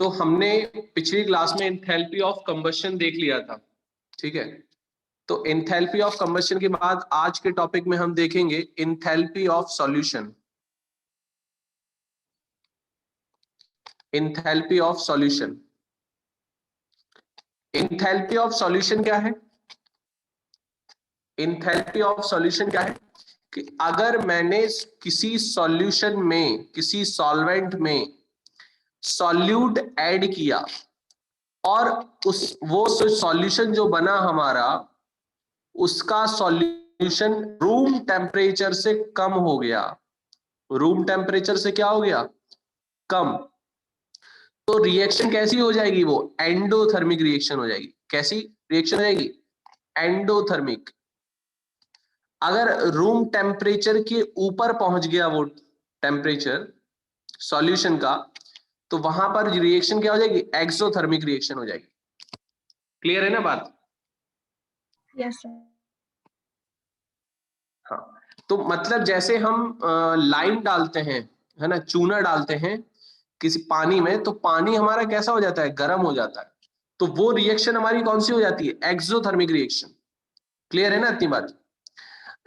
तो हमने पिछली क्लास में एंथैल्पी ऑफ कंबशन देख लिया था, ठीक है। तो एंथैल्पी ऑफ कंबशन के बाद आज के टॉपिक में हम देखेंगे enthalpy of solution. Enthalpy of solution, enthalpy of solution क्या है? एंथैल्पी ऑफ सॉल्यूशन क्या है कि अगर मैंने किसी सॉल्यूशन में, किसी सॉल्वेंट में सॉल्यूट ऐड किया और वो सॉल्यूशन जो बना हमारा, उसका सॉल्यूशन रूम टेम्परेचर से कम हो गया, रूम टेम्परेचर से क्या हो गया? कम। तो रिएक्शन कैसी हो जाएगी? वो एंडोथर्मिक रिएक्शन हो जाएगी। कैसी रिएक्शन हो जाएगी? एंडोथर्मिक। अगर रूम टेम्परेचर के ऊपर पहुंच गया वो टेम्परेचर सॉल्यूशन का, तो वहां पर रिएक्शन क्या हो जाएगी? एक्सोथर्मिक रिएक्शन हो जाएगी। क्लियर है ना बात? Yes sir. हाँ, तो मतलब जैसे हम लाइम डालते हैं, है ना, चूना डालते हैं किसी पानी में, तो पानी हमारा कैसा हो जाता है? गर्म हो जाता है। तो वो रिएक्शन हमारी कौन सी हो जाती है? Exothermic reaction. क्लियर है ना इतनी बात?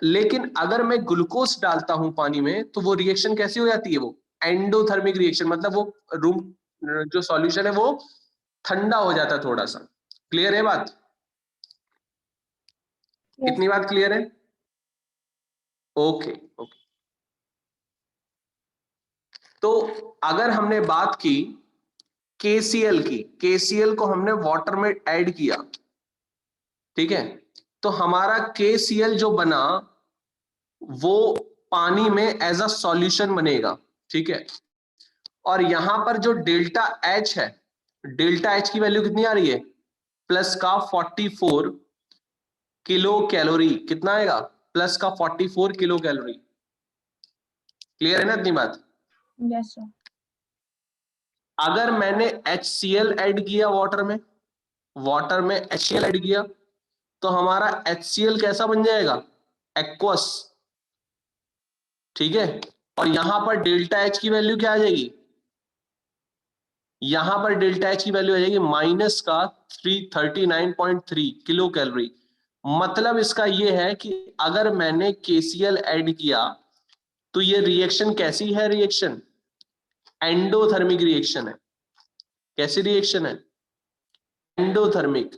लेकिन अगर मैं ग्लूकोज डालता हूं पानी में, तो वो रिएक्शन कैसी हो जाती है? वो एंडोथर्मिक रिएक्शन। मतलब वो रूम जो सॉल्यूशन है वो ठंडा हो जाता है थोड़ा सा। क्लियर है बात? इतनी बात क्लियर है? Okay okay. तो अगर हमने बात की केसीएल की, केसीएल को हमने वाटर में ऐड किया, ठीक है, तो हमारा केसीएल जो बना वो पानी में एज अ सॉल्यूशन बनेगा, ठीक है। और यहां पर जो डेल्टा एच है, डेल्टा एच की वैल्यू कितनी आ रही है? प्लस का 44 किलो कैलोरी। कितना आएगा? प्लस का 44 किलो कैलोरी। क्लियर है ना इतनी बात? Yes sir. अगर मैंने HCl ऐड किया वाटर में, वाटर में HCl ऐड किया, तो हमारा HCl कैसा बन जाएगा? एक्वस, ठीक है। और यहां पर डेल्टा एच की वैल्यू क्या आ जाएगी? यहां पर डेल्टा एच की वैल्यू आ जाएगी माइनस का 339.3 किलो कैलोरी। मतलब इसका यह है कि अगर मैंने KCl ऐड किया तो ये रिएक्शन कैसी है? रिएक्शन एंडोथर्मिक रिएक्शन है। कैसी रिएक्शन है? एंडोथर्मिक।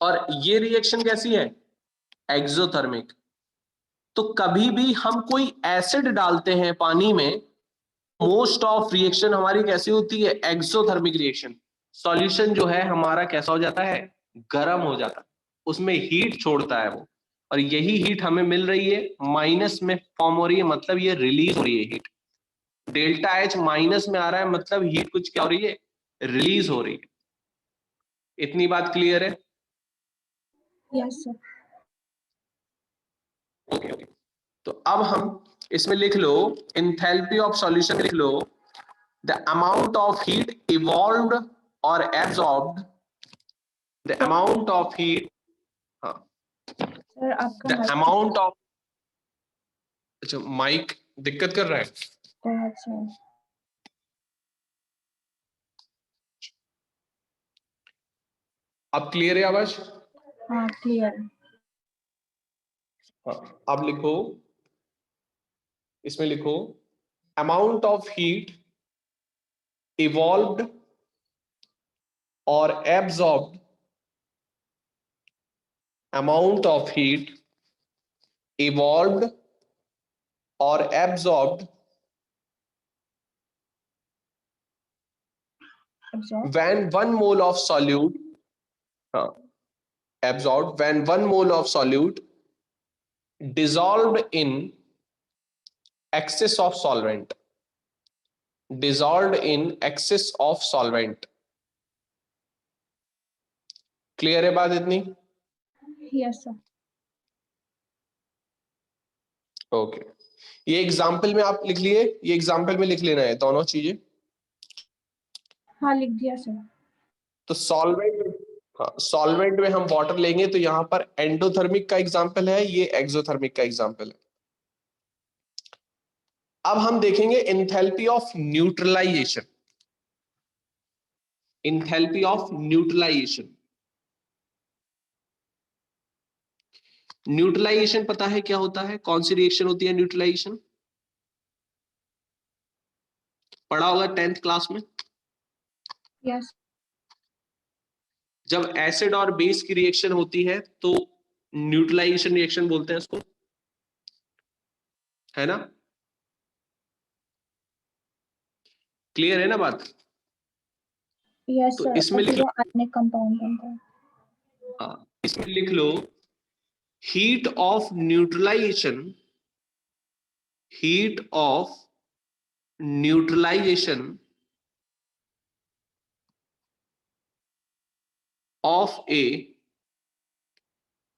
और ये रिएक्शन कैसी है? एक्सोथर्मिक। तो कभी भी हम कोई एसिड डालते हैं पानी में, मोस्ट ऑफ रिएक्शन हमारी कैसी होती है? Exothermic reaction. सॉल्यूशन जो है हमारा कैसा हो जाता है? गर्म हो जाता है, उसमें हीट छोड़ता है वो। और यही हीट हमें मिल रही है, माइनस में फॉर्म हो रही है, मतलब ये रिलीज हो रही है हीट। डेल्टा एच माइनस में आ रहा है, मतलब हीट कुछ क्या हो रही है? रिलीज हो रही है। इतनी बात क्लियर है? Yes sir. Okay okay. तो अब हम इसमें लिख लो, एंथैल्पी ऑफ सॉल्यूशन लिख लो, the amount of heat evolved और absorbed, the amount of heat, हाँ, सर आपका द माइक अमाउंट ऑफ, अच्छा माइक दिक्कत कर रहा है? बहुत सर। अब क्लियर है आवाज? हाँ क्लियर। हाँ, अब लिखो, इसमें लिखो अमाउंट ऑफ हीट इवॉल्व्ड और absorbed, amount of heat evolved or absorbed when 1 mole of solute, absorbed when 1 mole of solute dissolved in excess of solvent, dissolved in excess of solvent. Clear है बात इतनी? Yes sir. Okay. ये example में आप लिख लिए, ये example में लिख लेना है दोनों चीजें। हाँ लिख दिया सर। तो सॉल्वेंट, हाँ, सॉल्वेंट में हम वाटर लेंगे तो यहां पर एंडोथर्मिक का एग्जाम्पल है, ये एक्सोथर्मिक का एग्जाम्पल है। अब हम देखेंगे enthalpy of neutralisation. Enthalpy of neutralisation. Neutralisation पता है क्या होता है? कौन सी रिएक्शन होती है न्यूट्रलाइजेशन? पढ़ा होगा 10th क्लास में। Yes. जब एसिड और बेस की रिएक्शन होती है तो न्यूट्रलाइजेशन रिएक्शन बोलते हैं इसको, है ना? क्लियर है ना बात? Yes, तो sir. इसमें लिख वो आयनिक कंपाउंड बनता है। हाँ, इसमें लिख लो heat of neutralisation, heat of neutralisation of a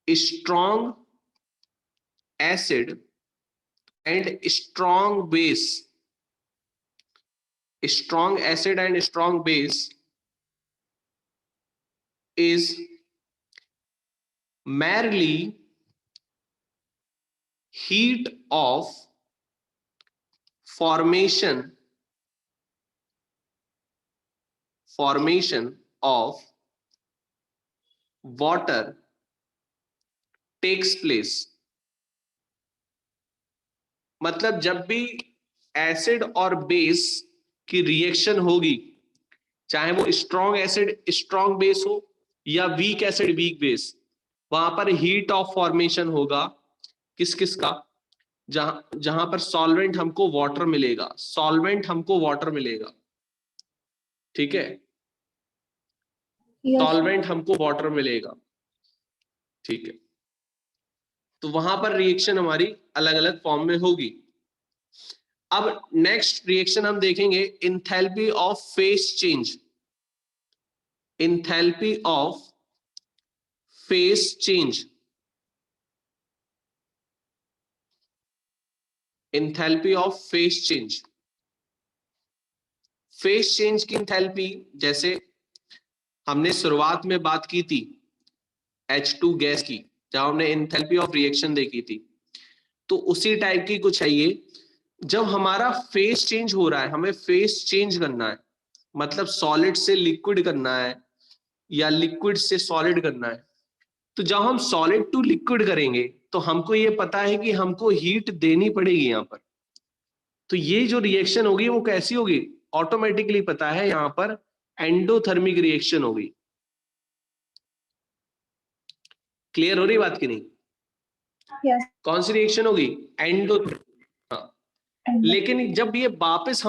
strong acid and strong base, strong acid and strong base is merely heat of formation of water takes place। मतलब जब भी एसिड और बेस की रिएक्शन होगी, चाहे वो स्ट्रॉन्ग एसिड स्ट्रॉन्ग बेस हो या वीक एसिड वीक बेस, वहां पर हीट ऑफ फॉर्मेशन होगा। किस किस का? जहां जहां पर सॉल्वेंट हमको वाटर मिलेगा, सॉल्वेंट हमको वाटर मिलेगा, ठीक है? Yes. सॉल्वेंट हमको वाटर मिलेगा, ठीक है? तो वहां पर रिएक्शन हमारी अलग अलग फॉर्म में होगी। अब नेक्स्ट रिएक्शन हम देखेंगे enthalpy of phase change. Enthalpy of phase change, enthalpy of phase change. Phase change की इंथैल्पी जैसे हमने शुरुआत में बात की थी H2 गैस की, जहां हमने इंथैल्पी ऑफ रिएक्शन देखी थी, तो उसी टाइप की कुछ है ये। जब हमारा फेज चेंज हो रहा है, हमें फेज चेंज करना है, मतलब सॉलिड से लिक्विड करना है या लिक्विड से सॉलिड करना है, तो जब हम सॉलिड टू लिक्विड करेंगे तो हमको ये पता है कि हमको हीट देनी पड़ेगी यहां पर। तो ये जो रिएक्शन होगी वो कैसी होगी? ऑटोमेटिकली पता है यहां पर एंडोथर्मिक रिएक्शन होगी। क्लियर हो रही बात की नहीं? Yes. कौन सी रिएक्शन होगी? एंडो। हाँ। लेकिन जब ये वापस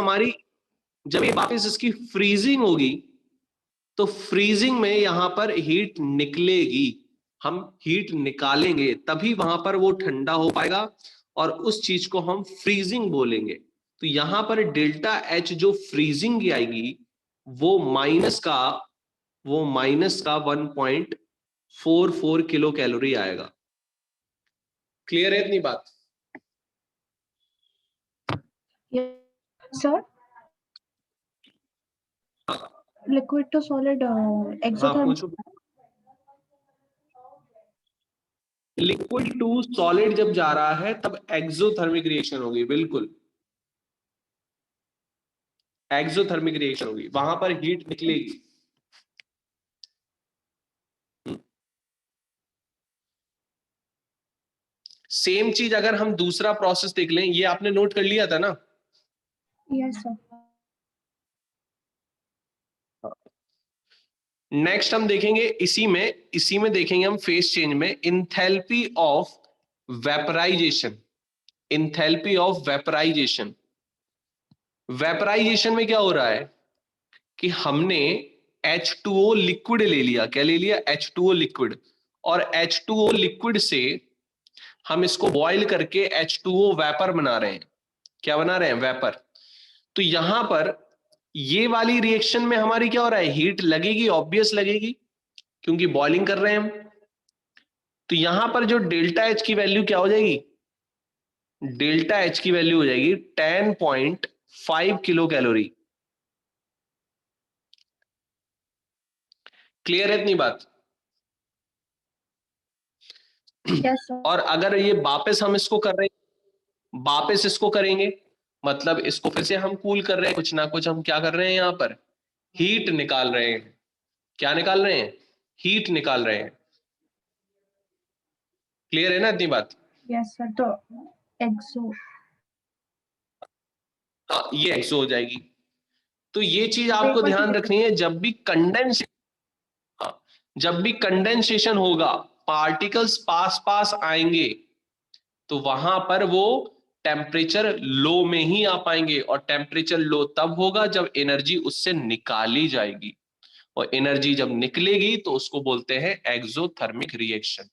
इसकी फ्रीजिंग होगी, तो फ्रीजिंग में यहां पर हीट निकलेगी, हम हीट निकालेंगे, तभी वहां पर वो ठंडा हो पाएगा और उस चीज को हम फ्रीजिंग बोलेंगे। तो यहां पर डेल्टा एच जो फ्रीजिंग की आएगी वो माइनस का 1.44 किलो कैलोरी आएगा। क्लियर है इतनी बात? Yes, sir. Liquid to solid हाँ exothermic. पूछो। लिक्विड टू सॉलिड जब जा रहा है तब एक्सोथर्मिक रिएक्शन होगी, बिल्कुल एक्सोथर्मिक रिएक्शन होगी, वहां पर हीट निकलेगी। सेम चीज अगर हम दूसरा प्रोसेस देख लें, ये आपने नोट कर लिया था ना? Yes, sir. नेक्स्ट हम देखेंगे इसी में देखेंगे हम फेज चेंज में enthalpy of vaporisation. Enthalpy of vaporisation, vaporisation में क्या हो रहा है कि हमने H2O लिक्विड ले लिया। क्या ले लिया? H2O liquid. और H2O लिक्विड से हम इसको बॉईल करके H2O वेपर बना रहे हैं। क्या बना रहे हैं? वेपर। तो यहां पर ये वाली रिएक्शन में हमारी क्या हो रहा है? हीट लगेगी, ऑब्वियस लगेगी, क्योंकि बॉइलिंग कर रहे हैं हम। तो यहां पर जो डेल्टा एच की वैल्यू क्या हो जाएगी? डेल्टा एच की वैल्यू हो जाएगी 10.5 किलो कैलोरी। क्लियर है इतनी बात? Yes, sir. और अगर ये वापस हम इसको कर रहे हैं, वापस इसको करेंगे, मतलब इसको फिर से हम कूल कर रहे हैं, कुछ ना कुछ हम क्या कर रहे हैं, यहां पर हीट निकाल रहे हैं। क्या निकाल रहे हैं? हीट निकाल रहे हैं। क्लियर है ना इतनी बात? Yes, sir. तो exo. हाँ, ये एक्सो हो जाएगी। तो ये चीज आपको Vapor की ध्यान liquid. रखनी है, जब भी कंडेंसेशन होगा, पार्टिकल्स पास पास आएंगे, तो वहां पर वो टेम्परेचर लो में ही आ पाएंगे, और टेम्परेचर लो तब होगा जब एनर्जी उससे निकाली जाएगी, और एनर्जी जब निकलेगी तो उसको बोलते हैं एक्सोथर्मिक रिएक्शन।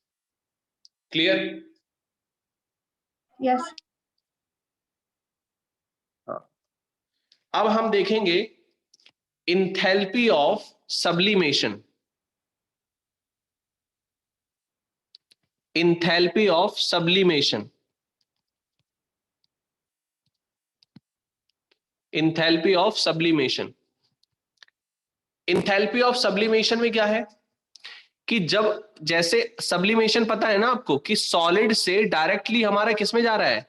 क्लियर? Yes. हाँ। अब हम देखेंगे enthalpy of sublimation. Enthalpy of sublimation. Enthalpy of sublimation. Enthalpy of sublimation में क्या है कि जब, जैसे सब्लिमेशन पता है ना आपको, कि सॉलिड से डायरेक्टली हमारा किस में जा रहा है?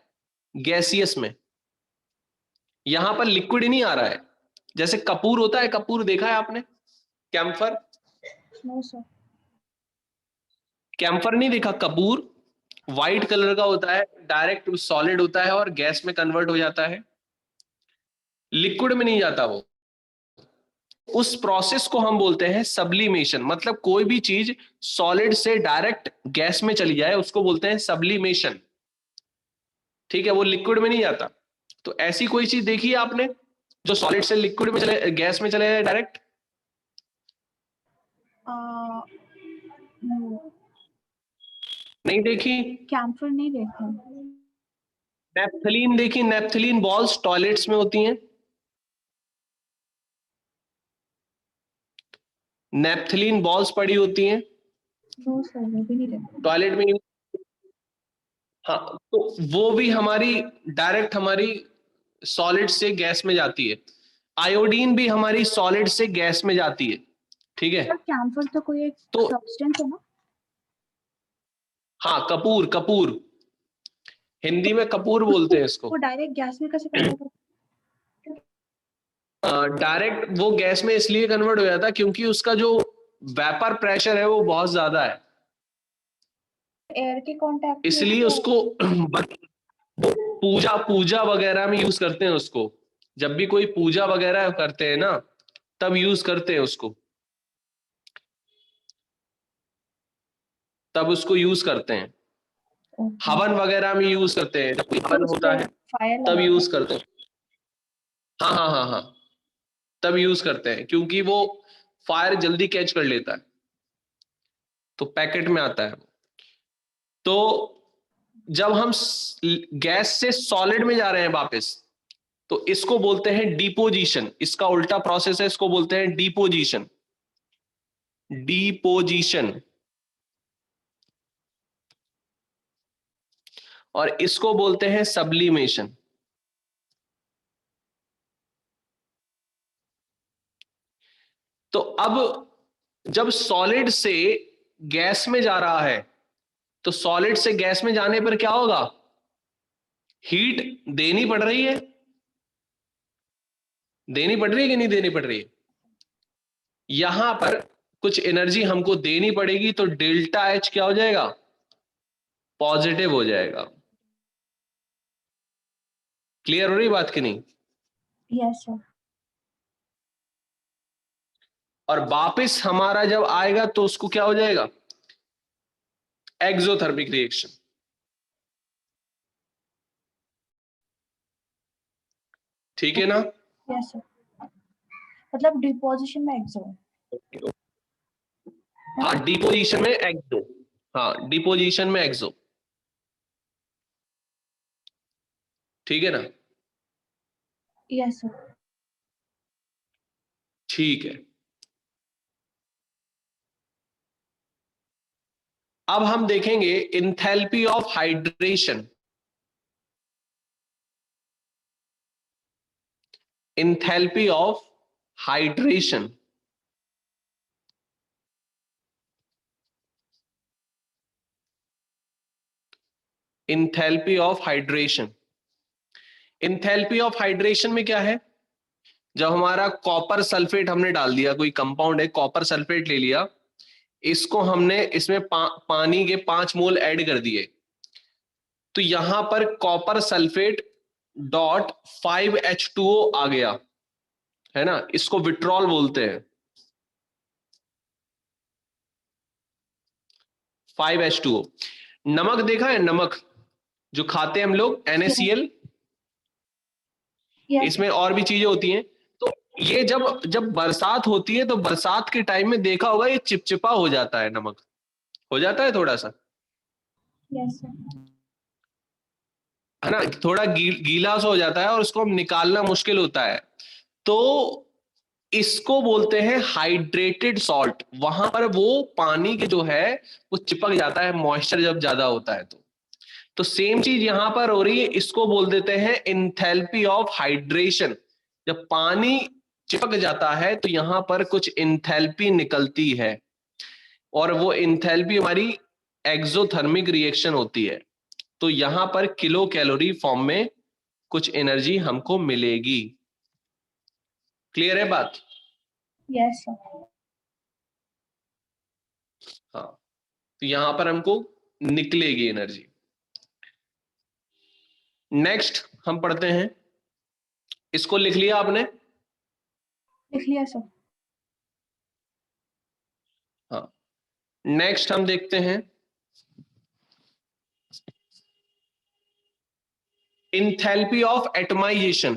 गैसियस में। यहां पर लिक्विड नहीं आ रहा है। जैसे कपूर होता है, कपूर देखा है आपने? कैम्फर। No, sir. कैम्फर नहीं देखा? कपूर व्हाइट कलर का होता है, डायरेक्ट सॉलिड होता है और गैस में कन्वर्ट हो जाता है, लिक्विड में नहीं जाता वो। उस प्रोसेस को हम बोलते हैं सब्लिमेशन। मतलब कोई भी चीज सॉलिड से डायरेक्ट गैस में चली जाए उसको बोलते हैं सब्लिमेशन। ठीक है, वो लिक्विड में नहीं जाता। तो ऐसी कोई चीज देखी है आपने जो सॉलिड से लिक्विड में चले, गैस में चले जाए डायरेक्ट? No. नहीं देखी? Camphor नहीं देखा. नेप्थलीन देखी? नेप्थलीन बॉल्स टॉयलेट्स में होती हैं। नेप्थलीन बॉल्स पड़ी होती हैं No, sir. वो भी नहीं देखा. टॉयलेट में। हाँ, तो वो भी हमारी डायरेक्ट हमारी सॉलिड से गैस में जाती है। आयोडीन भी हमारी सॉलिड से गैस में जाती है। ठीक है, Sir, camphor तो कोई एक तो substance है ना? हाँ, कपूर। कपूर हिंदी में कपूर बोलते हैं इसको। वो डायरेक्ट गैस में कैसे कन्वर्ट होता डायरेक्ट वो गैस में इसलिए कन्वर्ट हो जाता है क्योंकि उसका जो वेपर प्रेशर है वो बहुत ज्यादा है, है? एयर के कांटेक्ट में इसलिए तो उसको पूजा पूजा वगैरह में यूज करते हैं उसको। जब भी कोई पूजा वगैरह करते हैं ना, तब यूज करते हैं उसको, तब उसको यूज करते हैं। हवन वगैरह में यूज करते हैं, जब कोई हवन होता है फायर तब लगा यूज करते हैं। हाँ हाँ हाँ हाँ, तब यूज करते हैं क्योंकि वो फायर जल्दी कैच कर लेता है, तो पैकेट में आता है। तो जब हम गैस से सॉलिड में जा रहे हैं वापस, तो इसको बोलते हैं डिपोजिशन। इसका उल्टा प्रोसेस है, इसको बोलते हैं डिपोजिशन। डिपोजिशन। और इसको बोलते हैं सब्लिमेशन। तो अब जब सॉलिड से गैस में जा रहा है, तो सॉलिड से गैस में जाने पर क्या होगा? हीट देनी पड़ रही है। देनी पड़ रही है कि नहीं देनी पड़ रही है? यहां पर कुछ एनर्जी हमको देनी पड़ेगी, तो डेल्टा एच क्या हो जाएगा? पॉजिटिव हो जाएगा। क्लियर हो रही बात कि नहीं? Yes sir. और वापस हमारा जब आएगा तो उसको क्या हो जाएगा? Exothermic reaction. ठीक है ना? Yes sir. मतलब डिपोजिशन में एक्सो. हाँ, डिपोजिशन में एक्सो। हाँ, डिपोजिशन में एक्सो। ठीक है ना? Yes sir. ठीक है। अब हम देखेंगे enthalpy of hydration. Enthalpy of hydration. Enthalpy of hydration. Enthalpy of hydration में क्या है जब हमारा कॉपर सल्फेट हमने डाल दिया, कोई कंपाउंड है कॉपर सल्फेट ले लिया, इसको हमने इसमें पानी के 5 मोल ऐड कर दिए, तो यहां पर कॉपर सल्फेट डॉट 5H2O आ गया, है ना, इसको विट्रॉल बोलते हैं, 5H2O। नमक देखा है, नमक जो खाते हैं हम लोग, NaCl, Yes. इसमें और भी चीजें होती हैं। तो ये जब बरसात होती है तो बरसात के टाइम में देखा होगा ये चिपचिपा हो जाता है, नमक हो जाता है थोड़ा सा, Yes, sir. है ना, थोड़ा गीला सा हो जाता है और उसको हम निकालना मुश्किल होता है, तो इसको बोलते हैं हाइड्रेटेड सॉल्ट। वहां पर वो पानी के जो है वो चिपक जाता है, मॉइस्चर जब ज्यादा होता है तो सेम चीज यहां पर हो रही है, इसको बोल देते हैं इंथैल्पी ऑफ हाइड्रेशन। जब पानी चिपक जाता है तो यहां पर कुछ इंथैल्पी निकलती है, और वो इंथैल्पी हमारी एक्सोथर्मिक रिएक्शन होती है, तो यहां पर किलो कैलोरी फॉर्म में कुछ एनर्जी हमको मिलेगी। क्लियर है बात? Yes, sir. हाँ, तो यहां पर हमको निकलेगी एनर्जी। नेक्स्ट हम पढ़ते हैं, इसको लिख लिया आपने? लिख लिया सर। हाँ, नेक्स्ट हम देखते हैं enthalpy of atomization,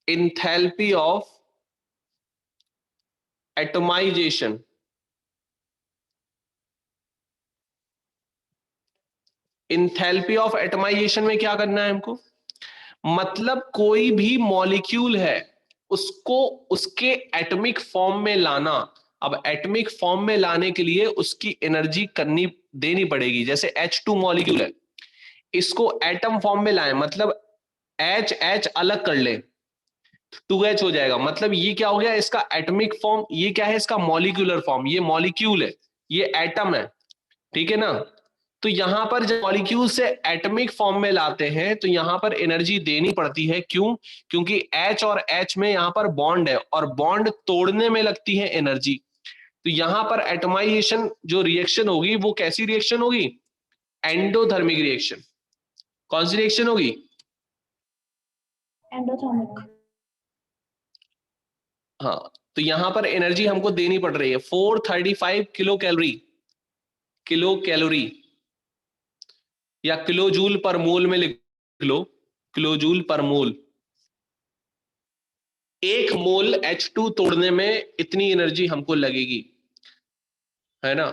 enthalpy of atomization। enthalpy of atomization में क्या करना है हमको, मतलब कोई भी मॉलिक्यूल है उसको उसके एटॉमिक फॉर्म में लाना। अब एटॉमिक फॉर्म में लाने के लिए उसकी एनर्जी करनी देनी पड़ेगी। जैसे H2 मॉलिक्यूल है, इसको एटम फॉर्म में लाए, मतलब H अलग कर ले, 2H हो जाएगा, मतलब ये क्या हो गया, इसका एटॉमिक फॉर्म। ये क्या है, इसका मॉलिक्यूलर फॉर्म। ये मॉलिक्यूल है, ये एटम है, ठीक है ना। तो यहां पर जब मॉलिक्यूल से एटॉमिक फॉर्म में लाते हैं तो यहां पर एनर्जी देनी पड़ती है। क्यों? क्योंकि H और H में यहां पर बॉन्ड है और बॉन्ड तोड़ने में लगती है एनर्जी। तो यहां पर एटमाइजेशन जो रिएक्शन होगी वो कैसी रिएक्शन होगी, एंडोथर्मिक रिएक्शन। कौन सी रिएक्शन होगी? एंडोथर्मिक। हाँ, तो यहां पर एनर्जी हमको देनी पड़ रही है 435 किलो कैलोरी, किलो कैलोरी या किलो जूल पर मोल में लिख लो, किलो जूल पर मोल। 1 मोल H2 तोड़ने में इतनी एनर्जी हमको लगेगी, है ना।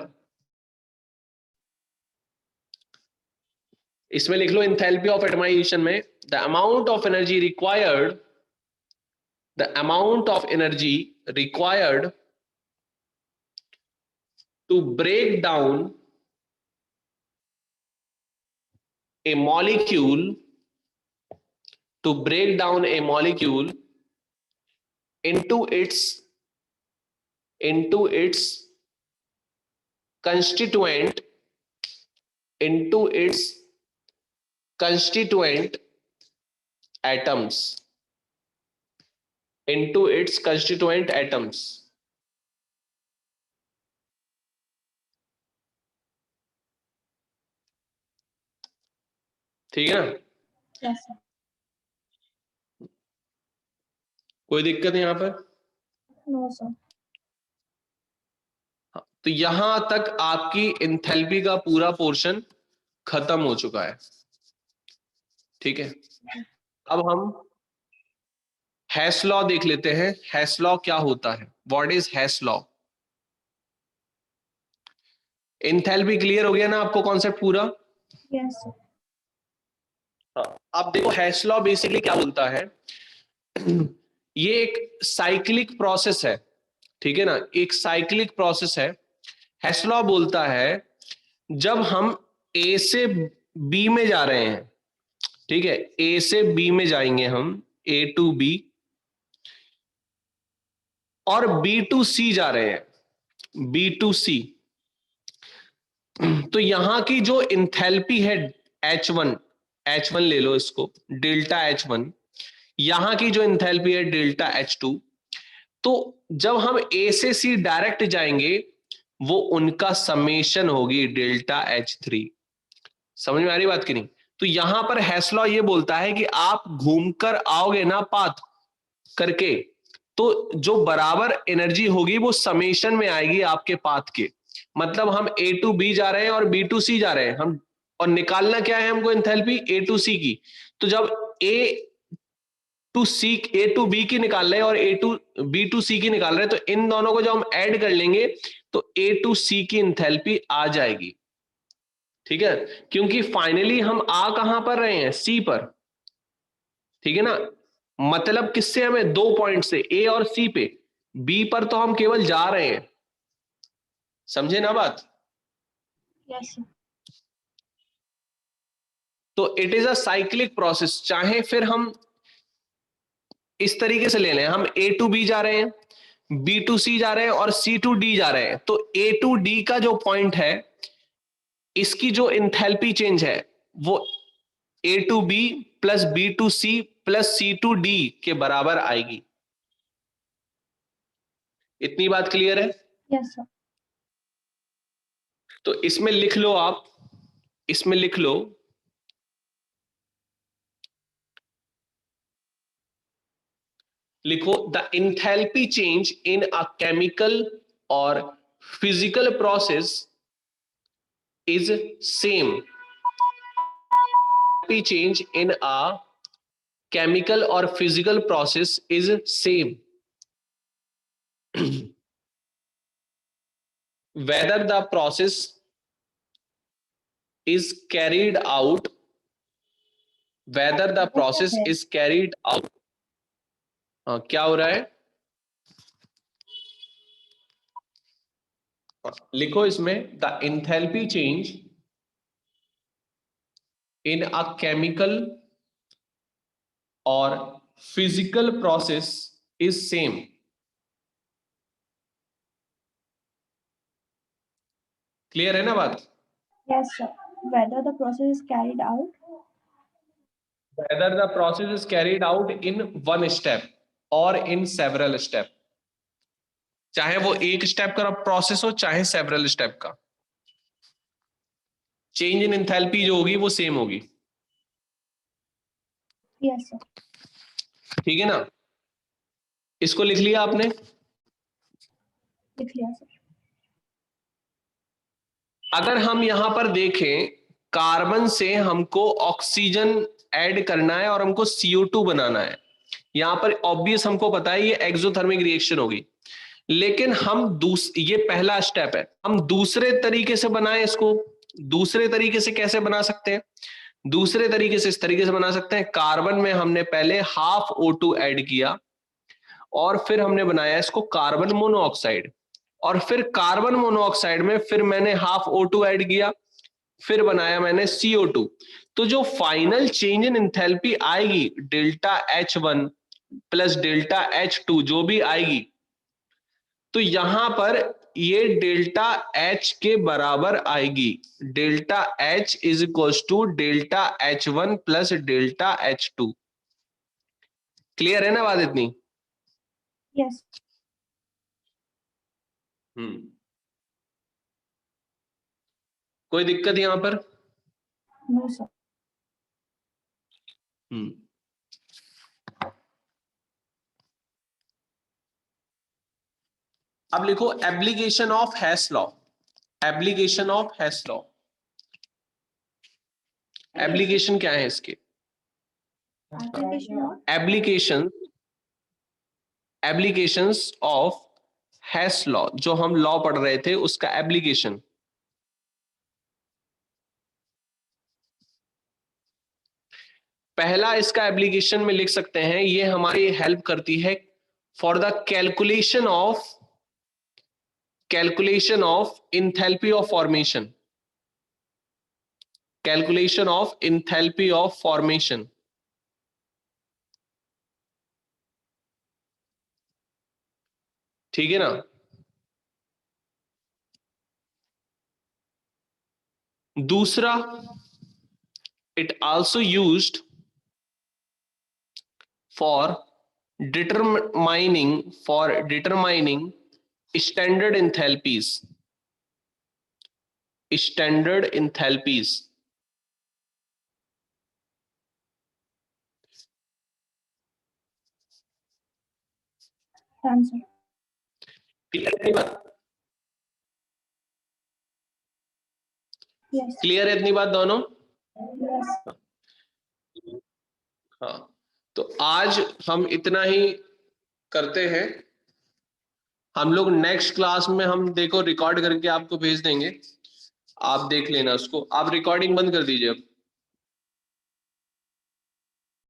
इसमें लिख लो एंथैल्पी ऑफ एटमाइजेशन में, the amount of energy required, the amount of energy required to break down a molecule, to break down a molecule into its constituent, into its constituent atoms, into its constituent atoms। ठीक है ना? Yes sir. कोई दिक्कत है यहां पर? No sir. तो यहां तक आपकी एंथैल्पी का पूरा पोर्शन खत्म हो चुका है, ठीक है। अब हम हेस लॉ देख लेते हैं। हेस लॉ क्या होता है, what is Hess law? Enthalpy clear हो गया ना आपको, कॉन्सेप्ट पूरा? Yes sir. अब देखो हेस लॉ बेसिकली क्या बोलता है, ये एक साइक्लिक प्रोसेस है, ठीक है ना, एक साइक्लिक प्रोसेस है। हेस लॉ बोलता है जब हम ए से बी में जा रहे हैं, ठीक है, ए से बी में जाएंगे हम, ए टू बी, और बी टू सी जा रहे हैं, बी टू सी, तो यहां की जो इंथैल्पी है H1, H1 ले लो इसको, डेल्टा H1, यहां की जो इंथैल्पी है डेल्टा H2, तो जब हम A से C डायरेक्ट जाएंगे वो उनका समेशन होगी डेल्टा H3। समझ में आ रही बात की नहीं? तो यहां पर हैसलॉ ये बोलता है कि आप घूमकर आओगे ना पाथ करके, तो जो बराबर एनर्जी होगी वो समेशन में आएगी आपके पाथ के। मतलब हम A टू B जा रहे हैं और B टू C जा रहे हैं हम, और निकालना क्या है हमको एंथैल्पी A टू C की। तो जब A टू B की निकाल रहे हैं और B टू C की निकाल रहे हैं, तो इन दोनों को जब हम ऐड कर लेंगे तो A टू C की एंथैल्पी आ जाएगी। ठीक है, क्योंकि फाइनली हम आ कहां पर रहे हैं? C पर। ठीक है ना, मतलब किससे? हमें दो पॉइंट से, A और C पे। B पर तो हम केवल जा रहे हैं। समझे ना बात? Yes, sir. तो it is a cyclic process. चाहे फिर हम इस तरीके से ले लें, हम A टू B जा रहे हैं, B टू C जा रहे हैं और C टू D जा रहे हैं, तो A टू D का जो पॉइंट है, इसकी जो इंथैल्पी चेंज है वो A to B plus B to C plus C to D के बराबर आएगी। इतनी बात क्लियर है? Yes, sir. तो इसमें लिख लो आप, इसमें लिख लो, लिखो the enthalpy change in a chemical और physical process is same. Change in a chemical or physical process is same whether the process is carried out, whether the process is carried out। क्या हो रहा है? लिखो इसमें the enthalpy change in a chemical और physical process is same. Clear है ना बात? Yes, sir. Whether the process is carried out. Whether the process is carried out in one step or in several step, चाहे वो एक step का process हो चाहे सेवरल स्टेप का, चेंज इन एंथैल्पी जो होगी वो सेम होगी। Yes, sir. ठीक है ना, इसको लिख लिया आपने? लिख लिया सर। अगर हम यहां पर देखें, कार्बन से हमको ऑक्सीजन ऐड करना है और हमको CO2 बनाना है। यहां पर ऑब्वियस हमको पता है ये एक्सोथर्मिक रिएक्शन होगी, लेकिन हम ये पहला स्टेप है, हम दूसरे तरीके से बनाएं इसको। दूसरे तरीके से कैसे बना सकते हैं? दूसरे तरीके से इस तरीके से बना सकते हैं, कार्बन में हमने पहले हाफ O2 ऐड किया और फिर हमने बनाया इसको कार्बन मोनोऑक्साइड, और फिर कार्बन मोनोऑक्साइड में फिर मैंने हाफ O2 ऐड किया, फिर बनाया मैंने CO2। तो जो फाइनल चेंज इन एंथैल्पी आएगी delta H1 plus delta H2 जो भी आएगी, तो यहां पर ये डेल्टा H के बराबर आएगी। Delta H is equal to delta H1 plus delta H2। Clear है ना बात इतनी? Yes. कोई दिक्कत यहां पर? No, sir. अब लिखो application of Hess law. Application of Hess law, application क्या है इसके? Application of. Application, applications of Hess law, जो हम लॉ पढ़ रहे थे उसका एप्लीकेशन। पहला इसका एप्लीकेशन में लिख सकते हैं, ये हमारी हेल्प करती है for the calculation of enthalpy of formation. Calculation of enthalpy of formation. ठीक है ना? दूसरा, it also used for determining standard enthalpies. Standard enthalpies. Answer. Yes. Clear है इतनी बात दोनों? Yes. हाँ, तो आज हम इतना ही करते हैं। हम लोग नेक्स्ट क्लास में हम देखो रिकॉर्ड करके आपको भेज देंगे, आप देख लेना उसको। आप रिकॉर्डिंग बंद कर दीजिए अब।